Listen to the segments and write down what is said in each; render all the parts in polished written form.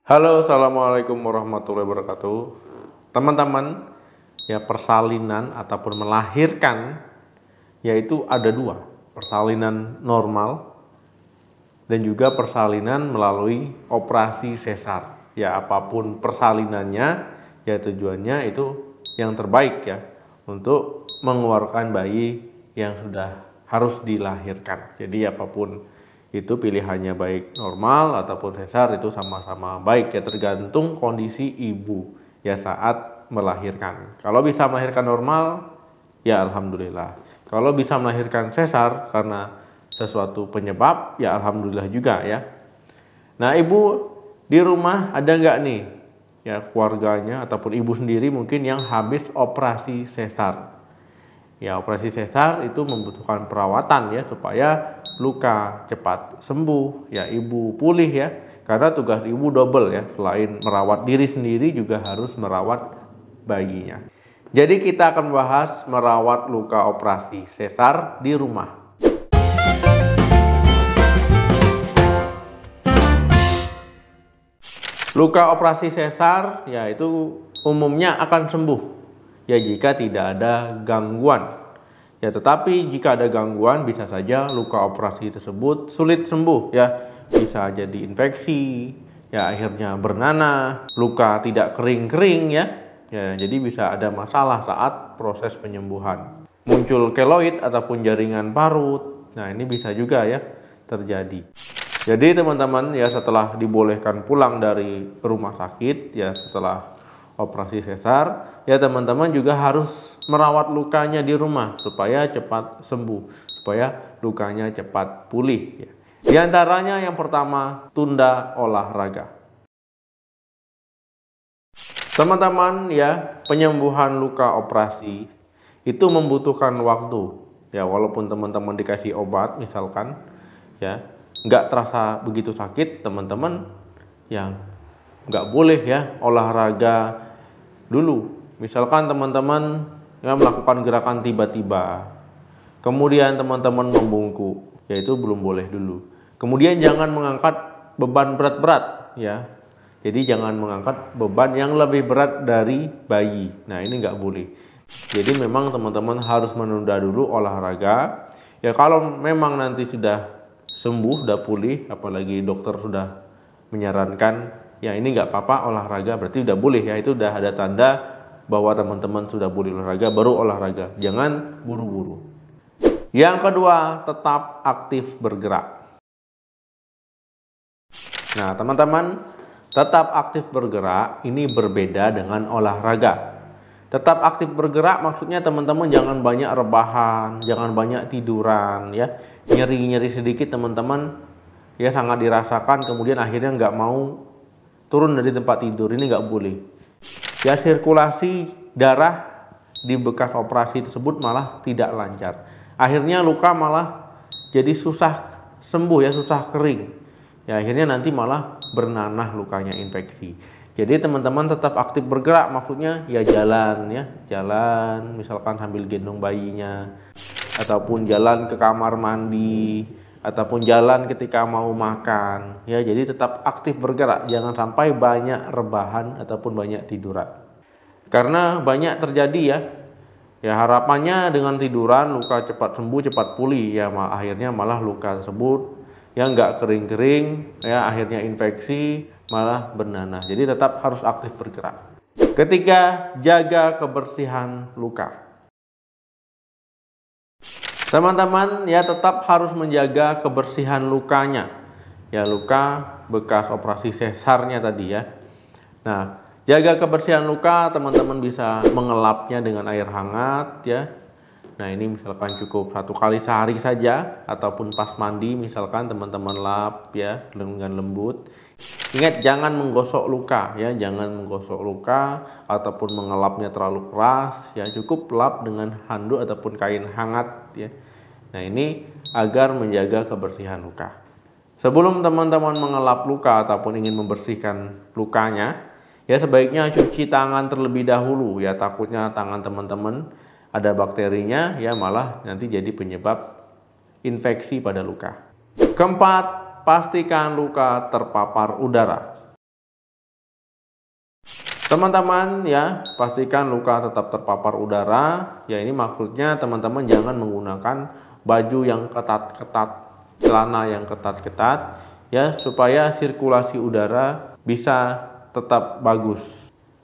Halo, assalamualaikum warahmatullahi wabarakatuh. Teman-teman, ya persalinan ataupun melahirkan, yaitu ada dua, persalinan normal dan juga persalinan melalui operasi sesar. Ya apapun persalinannya, ya tujuannya itu yang terbaik ya untuk mengeluarkan bayi yang sudah harus dilahirkan. Jadi apapun itu pilihannya baik normal ataupun sesar itu sama-sama baik ya tergantung kondisi ibu ya saat melahirkan. Kalau bisa melahirkan normal ya alhamdulillah. Kalau bisa melahirkan sesar karena sesuatu penyebab ya alhamdulillah juga ya. Nah ibu di rumah ada nggak nih ya keluarganya ataupun ibu sendiri mungkin yang habis operasi sesar. Ya operasi sesar itu membutuhkan perawatan ya supaya luka cepat sembuh ya ibu pulih ya karena tugas ibu double ya selain merawat diri sendiri juga harus merawat bayinya. Jadi kita akan bahas merawat luka operasi sesar di rumah. Luka operasi sesar ya itu umumnya akan sembuh ya jika tidak ada gangguan. Ya, tetapi jika ada gangguan bisa saja luka operasi tersebut sulit sembuh ya. Bisa jadi infeksi, ya akhirnya bernanah, luka tidak kering-kering ya. Ya, jadi bisa ada masalah saat proses penyembuhan. Muncul keloid ataupun jaringan parut. Nah, ini bisa juga ya terjadi. Jadi teman-teman ya setelah dibolehkan pulang dari rumah sakit ya setelah operasi sesar ya teman-teman juga harus merawat lukanya di rumah supaya cepat sembuh, supaya lukanya cepat pulih ya. Di antaranya yang pertama, tunda olahraga. Teman-teman ya, penyembuhan luka operasi itu membutuhkan waktu. Ya, walaupun teman-teman dikasih obat misalkan ya, nggak terasa begitu sakit, teman-teman yang nggak boleh ya olahraga dulu. Misalkan teman-teman ya melakukan gerakan tiba-tiba, kemudian teman-teman membungkuk, yaitu belum boleh dulu. Kemudian jangan mengangkat beban berat-berat ya. Jadi jangan mengangkat beban yang lebih berat dari bayi. Nah ini nggak boleh. Jadi memang teman-teman harus menunda dulu olahraga. Ya kalau memang nanti sudah sembuh, sudah pulih, apalagi dokter sudah menyarankan ya ini nggak apa-apa olahraga, berarti udah boleh ya, itu udah ada tanda bahwa teman-teman sudah boleh olahraga, baru olahraga, jangan buru-buru. Yang kedua, tetap aktif bergerak. Nah teman-teman, tetap aktif bergerak ini berbeda dengan olahraga. Tetap aktif bergerak maksudnya teman-teman jangan banyak rebahan, jangan banyak tiduran ya, nyeri-nyeri sedikit teman-teman ya sangat dirasakan, kemudian akhirnya nggak mau turun dari tempat tidur, ini nggak boleh. Ya sirkulasi darah di bekas operasi tersebut malah tidak lancar. Akhirnya luka malah jadi susah sembuh ya, susah kering. Ya akhirnya nanti malah bernanah lukanya, infeksi. Jadi teman-teman tetap aktif bergerak, maksudnya ya jalan misalkan sambil gendong bayinya, ataupun jalan ke kamar mandi, ataupun jalan ketika mau makan ya. Jadi tetap aktif bergerak, jangan sampai banyak rebahan ataupun banyak tiduran, karena banyak terjadi ya harapannya dengan tiduran luka cepat sembuh, cepat pulih ya, akhirnya malah luka tersebut ya nggak kering-kering ya, akhirnya infeksi malah bernanah. Jadi tetap harus aktif bergerak. Ketiga, jaga kebersihan luka. Teman-teman ya tetap harus menjaga kebersihan lukanya. Ya luka bekas operasi sesarnya tadi ya. Nah, jaga kebersihan luka, teman-teman bisa mengelapnya dengan air hangat ya. Nah, ini misalkan cukup 1 kali sehari saja ataupun pas mandi misalkan teman-teman lap ya dengan lembut. Ingat jangan menggosok luka ya, jangan menggosok luka ataupun mengelapnya terlalu keras ya, cukup lap dengan handuk ataupun kain hangat ya. Nah, ini agar menjaga kebersihan luka. Sebelum teman-teman mengelap luka ataupun ingin membersihkan lukanya, ya sebaiknya cuci tangan terlebih dahulu ya, takutnya tangan teman-teman ada bakterinya ya malah nanti jadi penyebab infeksi pada luka. Keempat, pastikan luka terpapar udara. Teman-teman ya, pastikan luka tetap terpapar udara. Ya ini maksudnya teman-teman jangan menggunakan baju yang ketat-ketat, celana yang ketat-ketat ya, supaya sirkulasi udara bisa tetap bagus.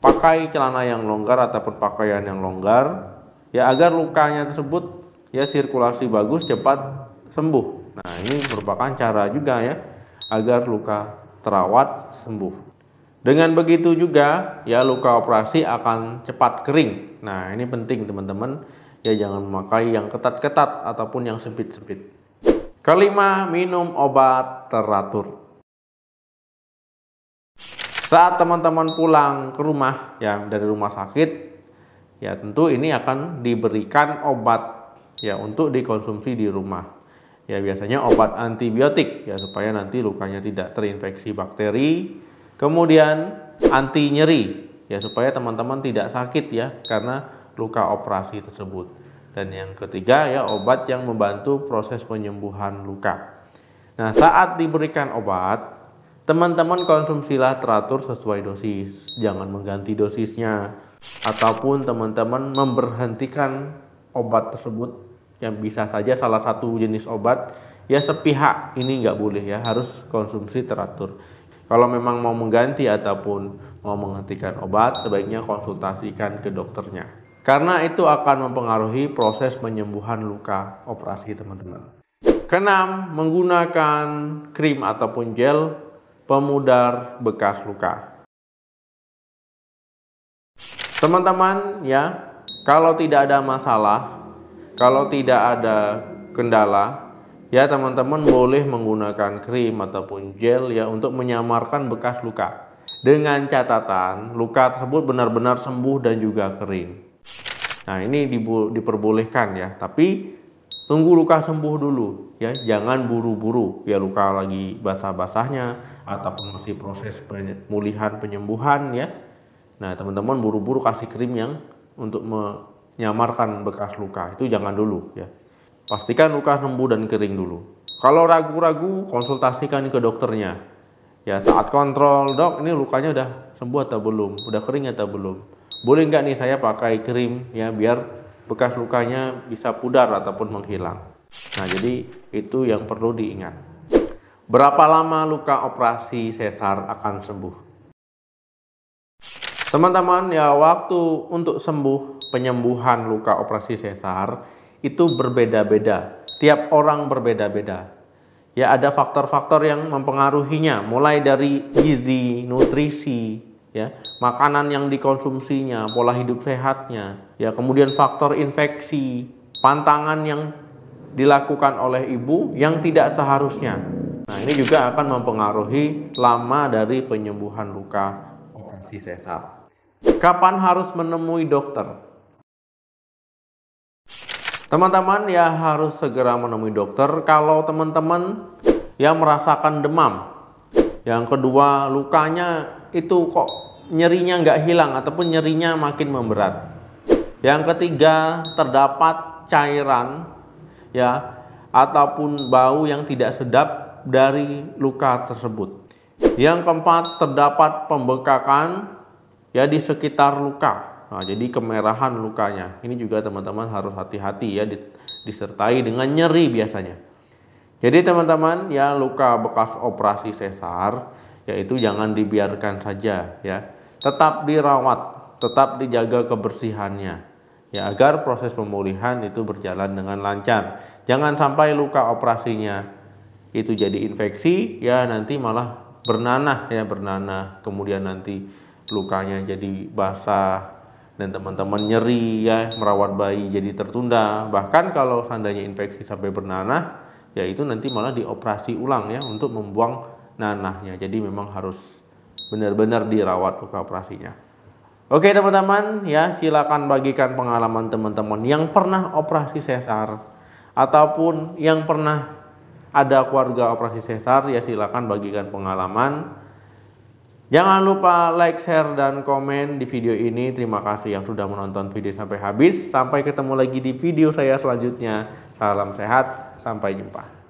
Pakai celana yang longgar ataupun pakaian yang longgar ya, agar lukanya tersebut ya sirkulasi bagus, cepat sembuh. Nah, ini merupakan cara juga ya agar luka terawat sembuh. Dengan begitu juga ya luka operasi akan cepat kering. Nah, ini penting teman-teman. Ya jangan memakai yang ketat-ketat ataupun yang sempit-sempit. Kelima, minum obat teratur. Saat teman-teman pulang ke rumah ya dari rumah sakit, ya tentu ini akan diberikan obat ya untuk dikonsumsi di rumah. Ya biasanya obat antibiotik ya supaya nanti lukanya tidak terinfeksi bakteri. Kemudian anti nyeri ya supaya teman-teman tidak sakit ya karena luka operasi tersebut. Dan yang ketiga ya obat yang membantu proses penyembuhan luka. Nah, saat diberikan obat, teman-teman konsumsilah teratur sesuai dosis. Jangan mengganti dosisnya ataupun teman-teman memberhentikan obat tersebut yang bisa saja salah satu jenis obat ya sepihak, ini nggak boleh ya, harus konsumsi teratur. Kalau memang mau mengganti ataupun mau menghentikan obat, sebaiknya konsultasikan ke dokternya. Karena itu akan mempengaruhi proses penyembuhan luka operasi teman-teman. Keenam, menggunakan krim ataupun gel pemudar bekas luka. Teman-teman ya, kalau tidak ada masalah, kalau tidak ada kendala, ya teman-teman boleh menggunakan krim ataupun gel ya untuk menyamarkan bekas luka. Dengan catatan luka tersebut benar-benar sembuh dan juga kering. Nah, ini diperbolehkan ya, tapi tunggu luka sembuh dulu ya, jangan buru-buru ya luka lagi basah-basahnya ataupun masih proses pemulihan penyembuhan ya. Nah, teman-teman buru-buru kasih krim yang untuk menyamarkan bekas luka, itu jangan dulu ya. Pastikan luka sembuh dan kering dulu. Kalau ragu-ragu, konsultasikan ke dokternya. Ya, saat kontrol, dok, ini lukanya udah sembuh atau belum? Udah kering atau belum? Boleh nggak nih saya pakai krim ya biar bekas lukanya bisa pudar ataupun menghilang. Nah, jadi itu yang perlu diingat. Berapa lama luka operasi sesar akan sembuh? Teman-teman ya, waktu untuk sembuh penyembuhan luka operasi sesar itu berbeda-beda, tiap orang berbeda-beda. Ya ada faktor-faktor yang mempengaruhinya, mulai dari gizi, nutrisi, ya, makanan yang dikonsumsinya, pola hidup sehatnya, ya, kemudian faktor infeksi, pantangan yang dilakukan oleh ibu yang tidak seharusnya. Nah, ini juga akan mempengaruhi lama dari penyembuhan luka operasi sesar. Kapan harus menemui dokter? Teman-teman ya harus segera menemui dokter kalau teman-teman yang merasakan demam. Yang kedua, lukanya itu kok nyerinya nggak hilang ataupun nyerinya makin memberat. Yang ketiga, terdapat cairan ya ataupun bau yang tidak sedap dari luka tersebut. Yang keempat, terdapat pembekakan ya di sekitar luka. Nah, jadi kemerahan lukanya. Ini juga teman-teman harus hati-hati ya, disertai dengan nyeri biasanya. Jadi teman-teman ya, luka bekas operasi sesar yaitu jangan dibiarkan saja ya. Tetap dirawat, tetap dijaga kebersihannya ya agar proses pemulihan itu berjalan dengan lancar. Jangan sampai luka operasinya itu jadi infeksi ya, nanti malah bernanah ya, kemudian nanti lukanya jadi basah dan teman-teman nyeri ya, merawat bayi jadi tertunda. Bahkan kalau seandainya infeksi sampai bernanah ya, itu nanti malah dioperasi ulang ya untuk membuang nanahnya. Jadi memang harus benar-benar dirawat luka operasinya. Oke teman-teman ya, silakan bagikan pengalaman teman-teman yang pernah operasi sesar ataupun yang pernah ada keluarga operasi sesar ya, silakan bagikan pengalaman. Jangan lupa like, share, dan komen di video ini. Terima kasih yang sudah menonton video sampai habis. Sampai ketemu lagi di video saya selanjutnya. Salam sehat, sampai jumpa.